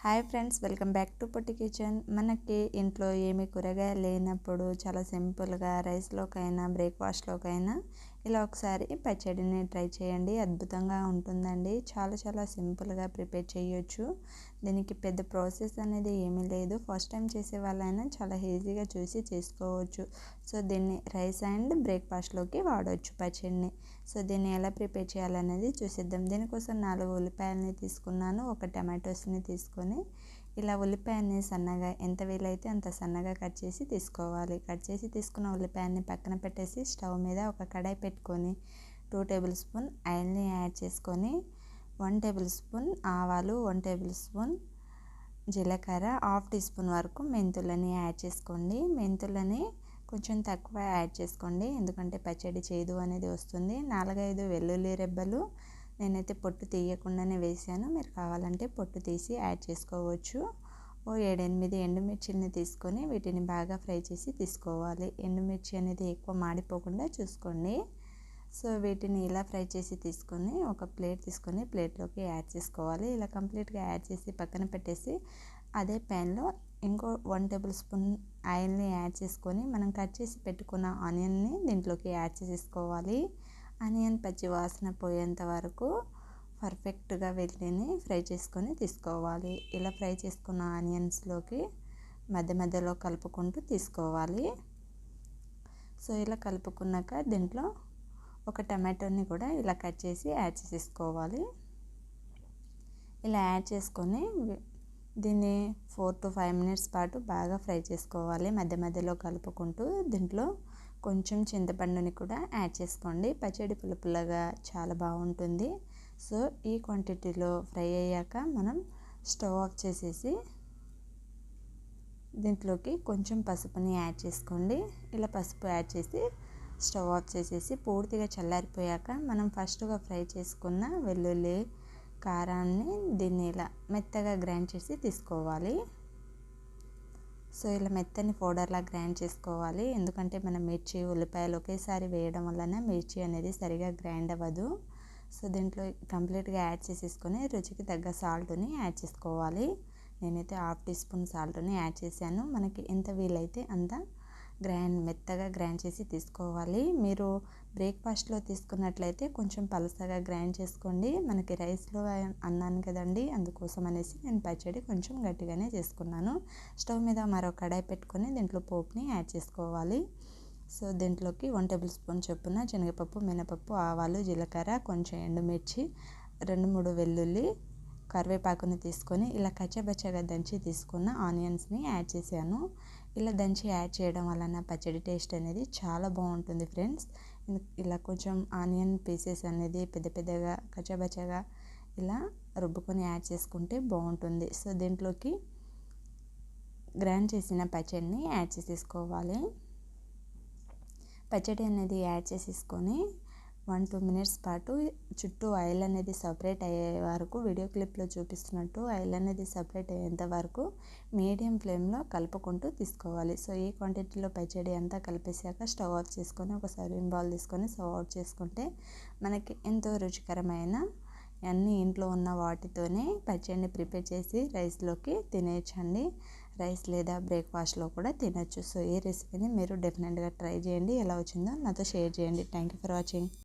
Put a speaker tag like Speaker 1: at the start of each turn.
Speaker 1: Hi friends, welcome back to Potti kitchen. మనకి ఇంట్లో ఏమి కూరగాయలు లేనప్పుడు చాలా సింపుల్గా రైస్లోకైనా బ్రేక్ఫాస్ట్లోకైనా ఇలా ఒకసారి పచ్చడిని ట్రై చేయండి. అద్భుతంగా ఉంటుందండి. చాలా సింపుల్గా ప్రిపేర్ చేయొచ్చు. దీనికి పెద్ద ప్రాసెస్ అనేది ఏమీ లేదు. ఫస్ట్ టైం చేసే వాళ్ళైనా చాలా ఈజీగా చూసి చేసుకోవచ్చు. సో దీన్ని రైస్ అండ్ బ్రేక్ఫాస్ట్లోకి వాడవచ్చు పచ్చడిని. సో దీన్ని ఎలా ప్రిపేర్ చేయాలనేది చూసేద్దాం. దీనికోసం 4 ఉల్లిపాయలని తీసుకున్నాను, ఒక టమాటోస్ని తీసుకొని ఇలా ఉల్లిపాయని సన్నగా ఎంత వీలైతే అంత సన్నగా కట్ చేసి తీసుకోవాలి. కట్ చేసి తీసుకున్న ఉల్లిపాయని పక్కన పెట్టేసి స్టవ్ మీద ఒక కడాయి పెట్టుకొని 2 టేబుల్ స్పూన్ ఆయిల్ని యాడ్ చేసుకొని 1 టేబుల్ స్పూన్ ఆవాలు, 1 టేబుల్ స్పూన్ జీలకర్ర, 1/2 టీ స్పూన్ వరకు మెంతులని యాడ్ చేసుకోండి. మెంతులని కొంచెం తక్కువ యాడ్ చేసుకోండి, ఎందుకంటే పచ్చడి చేదు అనేది వస్తుంది. 4-5 వెల్లుల్లి రెబ్బలు నేనైతే పొట్టు తీయకుండానే వేసాను. మీరు కావాలంటే పొట్టు తీసి యాడ్ చేసుకోవచ్చు. 7-8 ఎండుమిర్చిని తీసుకొని వీటిని బాగా ఫ్రై చేసి తీసుకోవాలి. ఎండుమిర్చి అనేది ఎక్కువ మాడిపోకుండా చూసుకోండి. సో వీటిని ఇలా ఫ్రై చేసి తీసుకొని ఒక ప్లేట్ తీసుకొని ప్లేట్లోకి యాడ్ చేసుకోవాలి. ఇలా కంప్లీట్గా యాడ్ చేసి పక్కన పెట్టేసి అదే ప్యాన్లో ఇంకో 1 టేబుల్ స్పూన్ ఆయిల్ని యాడ్ చేసుకొని మనం కట్ చేసి పెట్టుకున్న ఆనియన్ని దీంట్లోకి యాడ్ చేసేసుకోవాలి. ఆనియన్ పచ్చి వాసన పోయేంత వరకు పర్ఫెక్ట్గా వీటిని ఫ్రై చేసుకొని తీసుకోవాలి. ఇలా ఫ్రై చేసుకున్న ఆనియన్స్లోకి మధ్యలో కలుపుకుంటూ తీసుకోవాలి. సో ఇలా కలుపుకున్నాక దీంట్లో ఒక టమాటోని కూడా ఇలా కట్ చేసి యాడ్ చేసేసుకోవాలి. ఇలా యాడ్ చేసుకొని దీన్ని 4 to 5 మినిట్స్ పాటు బాగా ఫ్రై చేసుకోవాలి, మధ్యలో కలుపుకుంటూ. దీంట్లో కొంచెం చింతపండుని కూడా యాడ్ చేసుకోండి. పచ్చడి పులుపుల్లగా చాలా బాగుంటుంది. సో ఈ క్వాంటిటీలో ఫ్రై అయ్యాక మనం స్టవ్ ఆఫ్ చేసేసి దీంట్లోకి కొంచెం పసుపుని యాడ్ చేసుకోండి. ఇలా పసుపు యాడ్ చేసి స్టవ్ ఆఫ్ చేసేసి పూర్తిగా చల్లారిపోయాక మనం ఫస్ట్గా ఫ్రై చేసుకున్న వెల్లుల్లి కారాన్ని దీన్ని ఇలా మెత్తగా గ్రైండ్ చేసి తీసుకోవాలి. సో ఇలా మెత్తని పౌడర్లా గ్రైండ్ చేసుకోవాలి, ఎందుకంటే మనం మిర్చి ఉల్లిపాయలు ఒకేసారి వేయడం వలన మిర్చి అనేది సరిగా గ్రైండ్ అవ్వదు. సో దీంట్లో కంప్లీట్గా యాడ్ చేసేసుకొని రుచికి తగ్గ సాల్ట్ని యాడ్ చేసుకోవాలి. నేనైతే 1/2 టీ స్పూన్ సాల్ట్ని యాడ్ చేశాను. మనకి ఎంత వీలైతే అంత మెత్తగా గ్రైండ్ చేసి తీసుకోవాలి. మీరు బ్రేక్ఫాస్ట్లో తీసుకున్నట్లయితే కొంచెం పలసగా గ్రైండ్ చేసుకోండి. మనకి రైస్లో అన్నాను కదండి, అందుకోసం అనేసి నేను పచ్చడి కొంచెం గట్టిగానే చేసుకున్నాను. స్టవ్ మీద మరో కడాయి పెట్టుకొని దీంట్లో పోపుని యాడ్ చేసుకోవాలి. సో దీంట్లోకి 1 టేబుల్ స్పూన్ చొప్పున శనగపప్పు, మినపప్పు, ఆవాలు, జీలకర్ర, కొంచెం ఎండుమిర్చి, 2-3 వెల్లుల్లి, కరివేపాకుని తీసుకొని ఇలా కచ్చబచ్చగా దంచి తీసుకున్న ఆనియన్స్ని యాడ్ చేశాను. ఇలా దంచి యాడ్ చేయడం వలన పచ్చడి టేస్ట్ అనేది చాలా బాగుంటుంది ఫ్రెండ్స్. ఇలా కొంచెం ఆనియన్ పీసెస్ అనేది పెద్దగా కచ్చబచ్చగా ఇలా రుబ్బుకొని యాడ్ చేసుకుంటే బాగుంటుంది. సో దీంట్లోకి గ్రైండ్ చేసిన పచ్చడిని యాడ్ చేసేసుకోవాలి. పచ్చడి అనేది యాడ్ చేసేసుకొని 1-2 మినిట్స్ పాటు చుట్టూ ఆయిల్ అనేది సపరేట్ అయ్యే వరకు, వీడియో క్లిప్లో చూపిస్తున్నట్టు ఆయిల్ అనేది సపరేట్ అయ్యేంత వరకు మీడియం ఫ్లేమ్లో కలుపుకుంటూ తీసుకోవాలి. సో ఈ క్వాంటిటీలో పచ్చడి అంతా కలిపేసాక స్టవ్ ఆఫ్ చేసుకొని ఒక సర్వింగ్ బౌల్ తీసుకొని సర్వ్ అవుట్ చేసుకుంటే మనకి ఎంతో రుచికరమైన అన్నీ ఇంట్లో ఉన్న వాటితోనే పచ్చడిని ప్రిపేర్ చేసి రైస్లోకి తినేయచ్చండి. రైస్ లేదా బ్రేక్ఫాస్ట్లో కూడా తినచ్చు. సో ఈ రెసిపీని మీరు డెఫినెట్గా ట్రై చేయండి. ఎలా వచ్చిందో నాతో షేర్ చేయండి. Thank you for watching.